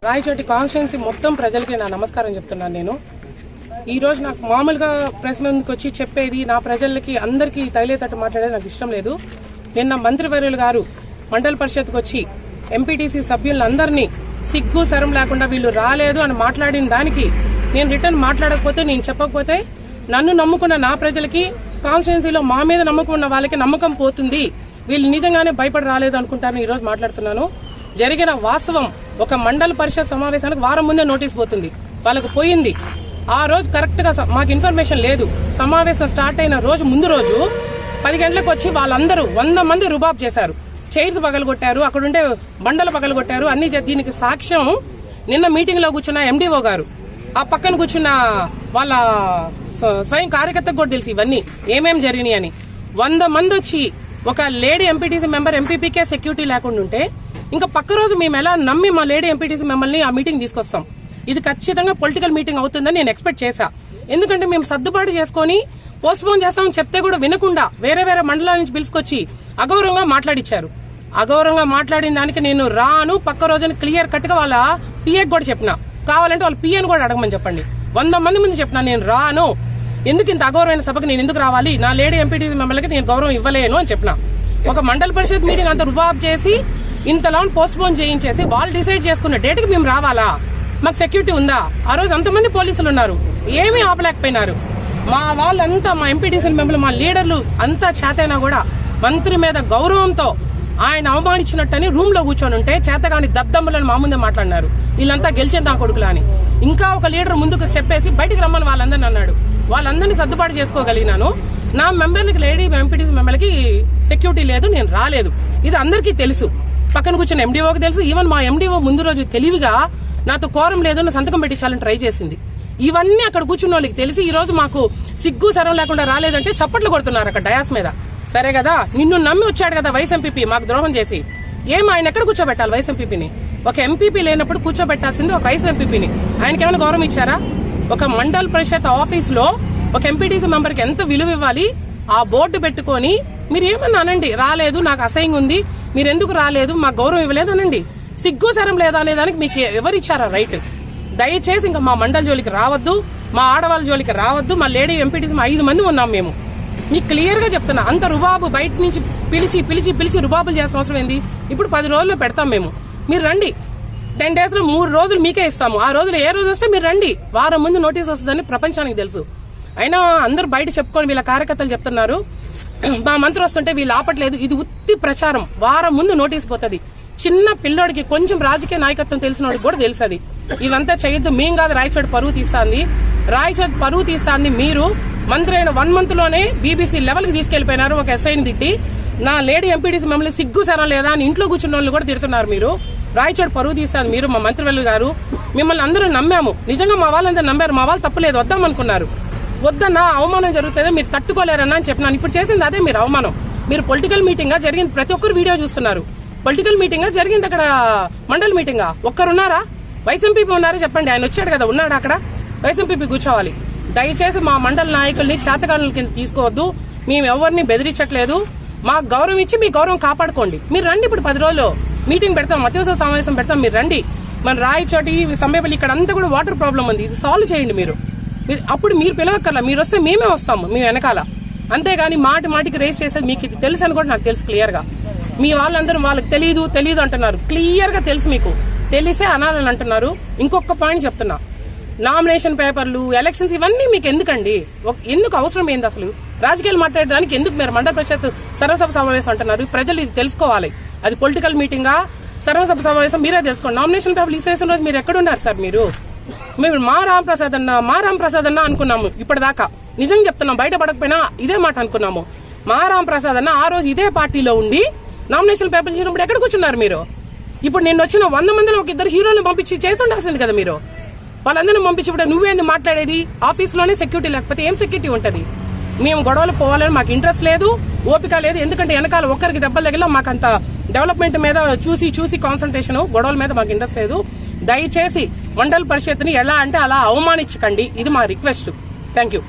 Rayachoti constituency మొత్తం ప్రజలకి నా నమస్కారం చెప్తున్నాను. నేను ఈ రోజు నాకు మామూలుగా ప్రెస్ ముందుకు వచ్చి చెప్పేది నా ప్రజలకి అందరికీ తగిలేటట్టు మాట్లాడేది నాకు ఇష్టం లేదు. నిన్న మంత్రివర్యులు గారు మండల పరిషత్కు వచ్చి ఎంపీటీసీ సభ్యులందరినీ సిగ్గు శరం లేకుండా వీళ్ళు రాలేదు అని మాట్లాడిన దానికి నేను రిటర్న్ మాట్లాడకపోతే, నేను చెప్పకపోతే నన్ను నమ్ముకున్న నా ప్రజలకి కాన్స్టిట్యున్సీలో మా మీద నమ్మకం ఉన్న వాళ్ళకి నమ్మకం పోతుంది. వీళ్ళు నిజంగానే భయపడి రాలేదు అనుకుంటాను. ఈరోజు మాట్లాడుతున్నాను. జరిగిన వాస్తవం, ఒక మండల పరిషత్ సమావేశానికి వారం ముందే నోటీస్ పోతుంది, వాళ్ళకు పోయింది. ఆ రోజు కరెక్ట్ గా మాకు ఇన్ఫర్మేషన్ లేదు. సమావేశం స్టార్ట్ అయిన రోజు ముందు రోజు 10 గంటలకు వచ్చి వాళ్ళందరూ 100 మంది రుబాబ్ చేశారు. చైర్స్ పగలగొట్టారు, అక్కడుండే బండలు పగలగొట్టారు. అన్ని దీనికి సాక్ష్యం నిన్న మీటింగ్ లో కూర్చున్న ఎండిఓ గారు, ఆ పక్కన కూర్చున్న వాళ్ళ స్వయం కార్యకర్తకు కూడా తెలుసు ఇవన్నీ ఏమేమి జరిగినాయి అని. 100 మంది వచ్చి ఒక లేడీ ఎంపీటీసీ మెంబర్ ఎంపీపీకే సెక్యూరిటీ లేకుండా ఉంటే ఇంకా పక్క రోజు మేము ఎలా నమ్మి మా లేడీ ఎంపీటీసీ మెంబర్ని ఆ మీటింగ్ తీసుకొస్తాం? ఇది ఖచ్చితంగా పొలిటికల్ మీటింగ్ అవుతుందని నేను ఎక్స్పెక్ట్ చేశా. ఎందుకంటే మేము సర్దుబాటు చేసుకుని పోస్ట్ పోన్ చేస్తామని చెప్తే కూడా వినకుండా వేరే వేరే మండలాల నుంచి పిలుచుకొచ్చి అగౌరవంగా మాట్లాడిచ్చారు. అగౌరవంగా మాట్లాడిన దానికి నేను రాను, పక్క రోజున క్లియర్ కట్ గా వాళ్ళ పిఏకి కూడా చెప్పిన, కావాలంటే వాళ్ళ పిఏని కూడా అడగమని చెప్పండి. 100 మంది ముందు చెప్పినా నేను రాను, ఎందుకు ఇంత అగౌరవమైన సభకు నేను ఎందుకు రావాలి, నా లేడీ ఎంపీటీసీ మెంబర్లకి నేను గౌరవం ఇవ్వలేను అని చెప్పిన. ఒక మండల పరిషత్ మీటింగ్ అంత రుబాబ్ చేసి ఇంతలా పోస్ట్ పోన్ చేయించేసి వాళ్ళు డిసైడ్ చేసుకున్న డేట్ కి మేము రావాలా? మాకు సెక్యూరిటీ ఉందా? ఆ రోజు అంతమంది పోలీసులు ఉన్నారు, ఏమీ ఆపలేకపోయినారు. మా వాళ్ళంతా, మా ఎంపీటీసీ మెంబర్లు, మా లీడర్లు అంతా చేతైనా కూడా మంత్రి మీద గౌరవంతో ఆయన అవమానించినట్టని రూమ్ లో కూర్చొని ఉంటే చేతగాని దద్దమ్మలను మా ముందే మాట్లాడినారు. వీళ్ళంతా గెలిచిన నా కొడుకులా అని. ఇంకా ఒక లీడర్ ముందుకు చెప్పేసి బయటికి రమ్మని వాళ్ళందరినీ అన్నాడు. వాళ్ళందరినీ సర్దుబాటు చేసుకోగలిగినాను. నా మెంబర్లకి, లేడీ ఎంపీటీసీ మెంబర్లకి సెక్యూరిటీ లేదు, నేను రాలేదు. ఇది అందరికీ తెలుసు. పక్కన కూర్చున్న ఎండీఓకి తెలుసు. ఈవెన్ మా ఎండీఓ ముందు రోజు తెలివిగా నాతో కోరం లేదు నా సంతకం పెట్టించాలని ట్రై చేసింది. ఇవన్నీ అక్కడ కూర్చున్న వాళ్ళకి తెలిసి ఈ రోజు మాకు సిగ్గు సరం లేకుండా రాలేదంటే చప్పట్లు కొడుతున్నారు అక్కడ డయాస్ మీద. సరే కదా, నిన్ను నమ్మి వచ్చాడు కదా వైస్ ఎంపీపీ మాకు ద్రోహం చేసి. ఆయన ఎక్కడ కూర్చోబెట్టాలి వైస్ ఎంపీపీని? ఒక ఎంపీపీ లేనప్పుడు కూర్చోబెట్టాల్సింది ఒక వైస్ ఎంపీపీని. ఆయనకి ఏమైనా గౌరవం ఇచ్చారా? ఒక మండల పరిషత్ ఆఫీస్ లో ఒక ఎంపీటీసీ మెంబర్ కి ఎంత విలువ ఇవ్వాలి? ఆ బోర్డు పెట్టుకొని మీరు ఏమన్నా అనండి, రాలేదు నాకు అసహ్యంగా ఉంది, మీరు ఎందుకు రాలేదు, మాకు గౌరవం ఇవ్వలేదు అనండి. సిగ్గు సరం లేదా అనేదానికి మీకు ఎవరిచ్చారా రైట్? దయచేసి ఇంకా మా మండల జోలికి రావద్దు, మా ఆడవాళ్ళ జోలికి రావద్దు. మా లేడీ ఎంపీటీసీ 5 మంది ఉన్నాం మేము. మీకు క్లియర్ గా చెప్తున్నా. అంత రుబాబు బయట నుంచి పిలిచి పిలిచి పిలిచి రుబాబులు చేసిన అవసరం ఏంది? ఇప్పుడు 10 రోజుల్లో పెడతాం మేము, మీరు రండి. 10 days లో 3 రోజులు మీకే ఇస్తాము. ఆ రోజులు ఏ రోజు వస్తే మీరు రండి. వారం ముందు నోటీస్ వస్తుందని ప్రపంచానికి తెలుసు. అయినా అందరూ బయట చెప్పుకొని వీళ్ళ కార్యకర్తలు చెప్తున్నారు మా మంత్రి వస్తుంటే వీళ్ళు ఆపట్లేదు. ఇది ఉత్తి ప్రచారం. వారం ముందు నోటీస్ పోతుంది. చిన్న పిల్లోడికి కొంచెం రాజకీయ నాయకత్వం తెలిసినోడికి కూడా తెలుసది. ఇవంతా చేయొద్దు. మేం కాదు రాయచోటి పరువు తీస్తాంది. రాయచోటి పరువు తీస్తాంది మీరు. మంత్రి అయిన 1 month లోనే బీబీసీ లెవెల్ కి తీసుకెళ్లిపోయినారు. ఒక ఎస్ఐని తిట్టి నా లేడీ ఎంపీటీసీ మిమ్మల్ని సిగ్గు సరం లేదా అని ఇంట్లో కూర్చున్న వాళ్ళు కూడా తిడుతున్నారు. మీరు రాయచోటి పరువు తీస్తాను మీరు. మా మంత్రివర్యులు గారు మిమ్మల్ని అందరూ నమ్మాము. నిజంగా మా వాళ్ళందరూ నమ్మారు. మా వాళ్ళు తప్పులేదు, వద్దామనుకున్నారు. వద్దన్నా అవమానం జరుగుతుందో మీరు తట్టుకోలేరన్నా అని చెప్పినాను. ఇప్పుడు చేసింది అదే మీరు అవమానం. మీరు పొలిటికల్ మీటింగ్ గా జరిగింది, ప్రతి ఒక్కరు వీడియో చూస్తున్నారు. పొలిటికల్ మీటింగ్ గా జరిగింది అక్కడ మండల మీటింగ్ గా. ఒక్కరున్నారా? వైస్ ఎంపీపీ ఉన్నారా చెప్పండి. ఆయన వచ్చాడు కదా, ఉన్నాడు అక్కడ. వైస్ ఎంపీపీ కూర్చోవాలి. దయచేసి మా మండల నాయకుల్ని చేతగానుల కింద తీసుకోవద్దు. మేము ఎవరిని బెదిరించట్లేదు. మాకు గౌరవం ఇచ్చి మీ గౌరవం కాపాడుకోండి. మీరు రండి. ఇప్పుడు 10 రోజులు మీటింగ్ పెడతాం, అత్యవసర సమావేశం పెడతాం, మీరు రండి. మన రాయచోటి, సంబేపల్లి ఇక్కడ అంతా కూడా వాటర్ ప్రాబ్లం ఉంది. ఇది సాల్వ్ చేయండి మీరు. అప్పుడు మీరు పిలవక్కర్లా, మీరు వస్తే మేమే వస్తాము మీ వెనకాల. అంతేగాని మాటికి రేస్ చేసేది మీకు ఇది తెలుసు అని కూడా నాకు తెలుసు క్లియర్ గా. మీ వాళ్ళందరూ వాళ్ళకి తెలియదు అంటున్నారు. క్లియర్ గా తెలుసు, మీకు తెలిసే అనాలని అంటున్నారు. ఇంకొక పాయింట్ చెప్తున్నా, నామినేషన్ పేపర్లు, ఎలక్షన్స్ ఇవన్నీ మీకు ఎందుకండి? ఎందుకు అవసరం ఏంది అసలు? రాజకీయాలు మాట్లాడడానికి ఎందుకు మీరు మండల పరిషత్ సర్వసభ సమావేశం అంటున్నారు? ప్రజలు ఇది తెలుసుకోవాలి. అది పొలిటికల్ మీటింగా, సర్వసభ సమావేశం మీరే తెలుసుకోండి. నామినేషన్ పేపర్లు ఇసేసిన రోజు మీరు ఎక్కడున్నారు సార్? మేము మా రాంప్రసాద్ అన్న అనుకున్నాము ఇప్పటిదాకా. నిజంగా చెప్తున్నాం, బయట పడకపోయినా ఇదే మాట అనుకున్నాము. మా రాంప్రసాద్ అన్న ఆ రోజు ఇదే పార్టీలో ఉండి నామినేషన్ పేపర్లు ఇచ్చినప్పుడు ఎక్కడ కూర్చున్నారు మీరు? ఇప్పుడు నేను వచ్చిన 100 మందిలో ఒక 2 హీరోలను పంపించి చేసి ఉండాల్సింది కదా మీరు. వాళ్ళందరినీ పంపించి ఇప్పుడు నువ్వేంది మాట్లాడేది? ఆఫీస్లోనే సెక్యూరిటీ లేకపోతే ఏం సెక్యూరిటీ ఉంటది? మేము గొడవలు పోవాలని మాకు ఇంట్రెస్ట్ లేదు, ఓపిక లేదు. ఎందుకంటే వెనకాల ఒక్కరికి దెబ్బలు తగిలినా మాకు అంత డెవలప్మెంట్ మీద చూసి కాన్సన్ట్రేషన్, గొడవల మీద మాకు ఇంట్రెస్ట్ లేదు. దయచేసి మండల పరిషత్ని ఎలా అంటే అలా అవమానించకండి. ఇది మా రిక్వెస్ట్. Thank you.